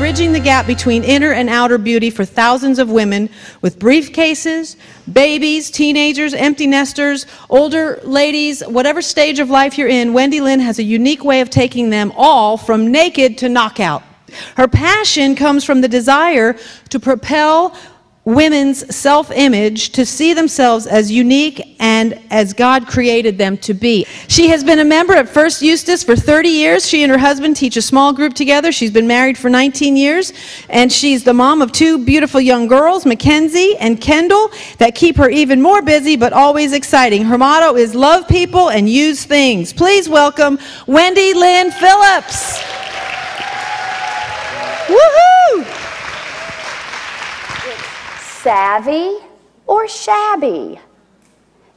bridging the gap between inner and outer beauty for thousands of women with briefcases, babies, teenagers, empty nesters, older ladies, whatever stage of life you're in. Wendy Lynn has a unique way of taking them all from naked to knockout. Her passion comes from the desire to propel women's self-image to see themselves as unique and as God created them to be. She has been a member at First Eustace for 30 years. She and her husband teach a small group together. She's been married for 19 years, and she's the mom of two beautiful young girls, Mackenzie and Kendall, that keep her even more busy but always exciting. Her motto is love people and use things. Please welcome Wendy Lynn Phillips. Woohoo! Savvy or shabby.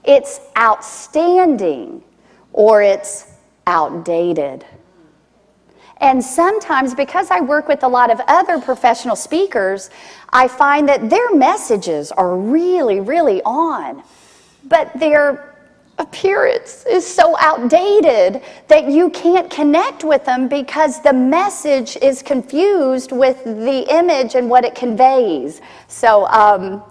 It's outstanding or it's outdated. And sometimes, because I work with a lot of other professional speakers, I find that their messages are really, really on, but their appearance is so outdated that you can't connect with them because the message is confused with the image and what it conveys. So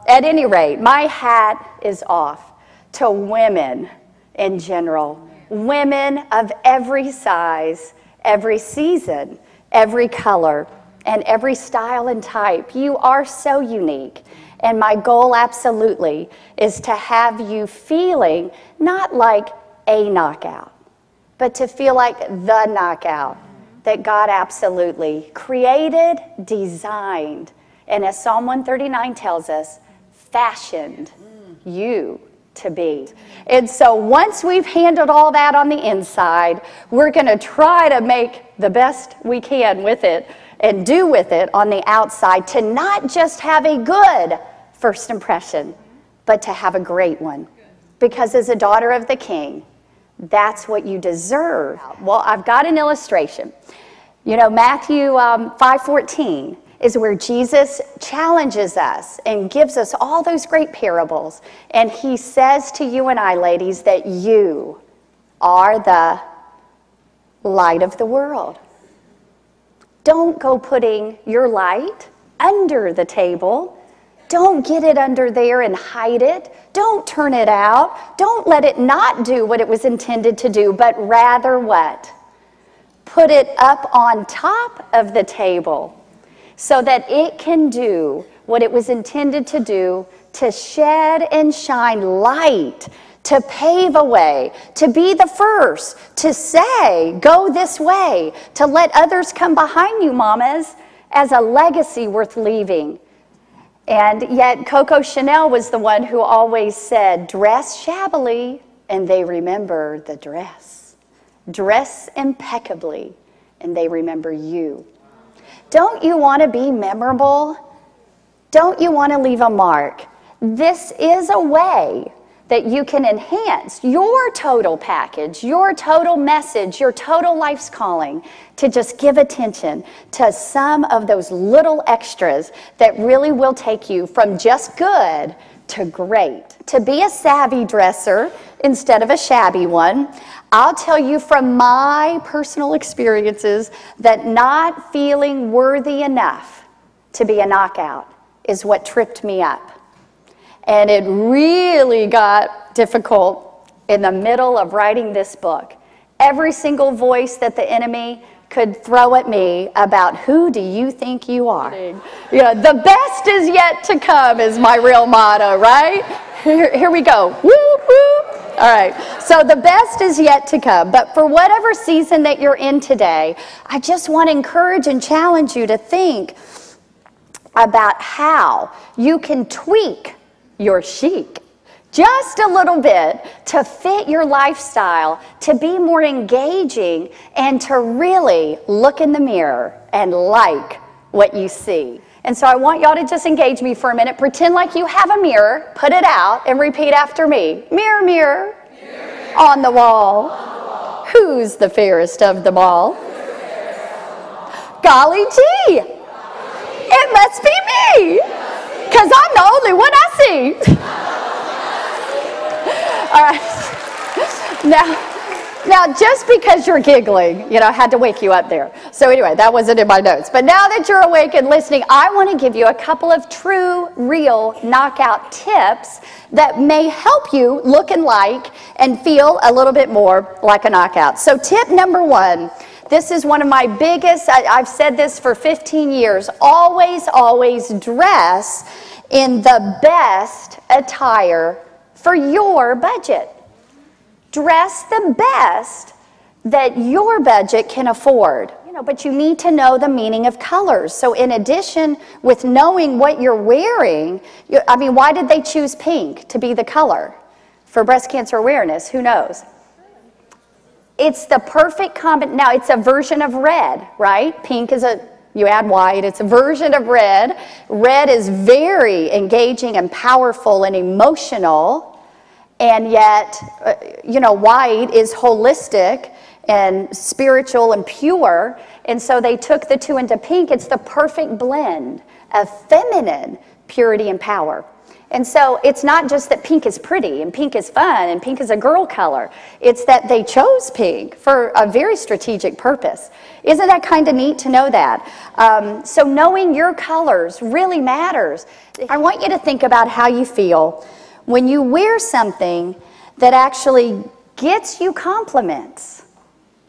at any rate, my hat is off to women in general, women of every size, every season, every color, and every style and type. You are so unique. And my goal absolutely is to have you feeling not like a knockout, but to feel like the knockout that God absolutely created, designed, and as Psalm 139 tells us, fashioned you to be. And so once we've handled all that on the inside, we're going to try to make the best we can with it and do with it on the outside to not just have a good first impression, but to have a great one. Because as a daughter of the King, that's what you deserve. Well, I've got an illustration. You know, Matthew 5:14 is where Jesus challenges us and gives us all those great parables. And he says to you and I, ladies, that you are the light of the world. Don't go putting your light under the table. Don't get it under there and hide it. Don't turn it out. Don't let it not do what it was intended to do, but rather what? Put it up on top of the table so that it can do what it was intended to do, to shed and shine light, to pave a way, to be the first, to say, go this way, to let others come behind you, mamas, as a legacy worth leaving. And yet Coco Chanel was the one who always said, dress shabbily, and they remember the dress. Dress impeccably, and they remember you. Don't you want to be memorable? Don't you want to leave a mark? This is a way that you can enhance your total package, your total message, your total life's calling, to just give attention to some of those little extras that really will take you from just good to great. To be a savvy dresser instead of a shabby one, I'll tell you from my personal experiences that not feeling worthy enough to be a knockout is what tripped me up. And it really got difficult in the middle of writing this book. Every single voice that the enemy could throw at me about who do you think you are? Yeah, the best is yet to come is my real motto, right? Here we go. Whoop, whoop. All right, so the best is yet to come. But for whatever season that you're in today, I just want to encourage and challenge you to think about how you can tweak your chic just a little bit to fit your lifestyle, to be more engaging, and to really look in the mirror and like what you see. And so I want y'all to just engage me for a minute. Pretend like you have a mirror, put it out, and repeat after me. Mirror, mirror, mirror, on the wall, who's the fairest of them all? Golly gee, it must be me, because I'm the only one I see. All right. Now, Now, just because you're giggling, you know, I had to wake you up there. So anyway, that wasn't in my notes. But now that you're awake and listening, I want to give you a couple of true, real knockout tips that may help you look and like and feel a little bit more like a knockout. So tip number one, this is one of my biggest, I've said this for 15 years, always, always dress in the best attire for your budget. Dress the best that your budget can afford. You know, but you need to know the meaning of colors. So in addition with knowing what you're wearing, I mean, why did they choose pink to be the color for breast cancer awareness? Who knows? It's the perfect combination. Now, it's a version of red, right? Pink is you add white, it's a version of red. Red is very engaging and powerful and emotional. And yet, you know, white is holistic and spiritual and pure. And so they took the two into pink. It's the perfect blend of feminine purity and power. And so it's not just that pink is pretty and pink is fun and pink is a girl color. It's that they chose pink for a very strategic purpose. Isn't that kind of neat to know that? So knowing your colors really matters. I want you to think about how you feel when you wear something that actually gets you compliments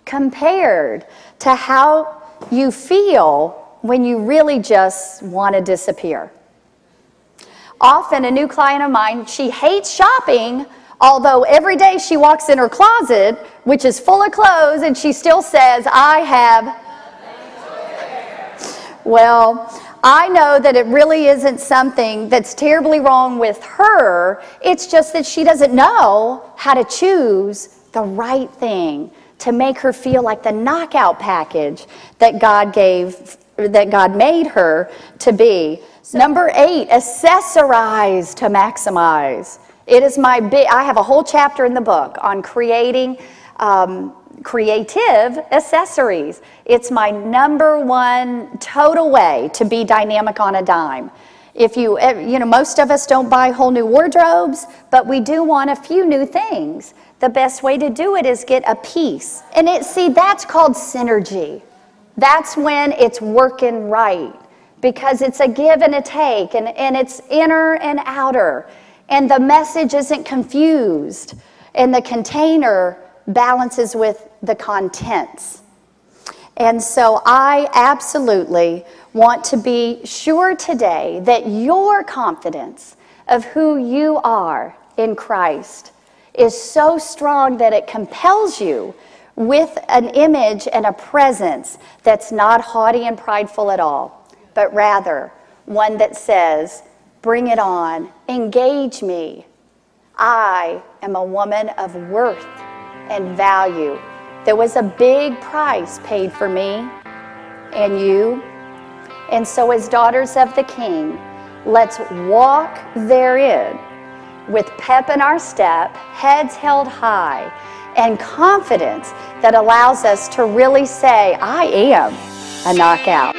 compared to how you feel when you really just want to disappear. Often a new client of mine, she hates shopping, although every day she walks in her closet, which is full of clothes, and she still says, I have. Well, I know that it really isn't something that's terribly wrong with her. It's just that she doesn't know how to choose the right thing to make her feel like the knockout package that God made her to be. Number 8, accessorize to maximize. It is I have a whole chapter in the book on creating creative accessories. It's my number one total way to be dynamic on a dime. If you know, most of us don't buy whole new wardrobes, but we do want a few new things. The best way to do it is get a piece. And that's called synergy. That's when it's working right, because it's a give and a take, and it's inner and outer, and the message isn't confused, and the container balances with the contents. And so I absolutely want to be sure today that your confidence of who you are in Christ is so strong that it compels you with an image and a presence that's not haughty and prideful at all, but rather one that says, bring it on, engage me. I am a woman of worth and value. There was a big price paid for me and you. And so as daughters of the King, let's walk therein with pep in our step, heads held high, and confidence that allows us to really say, I am a knockout.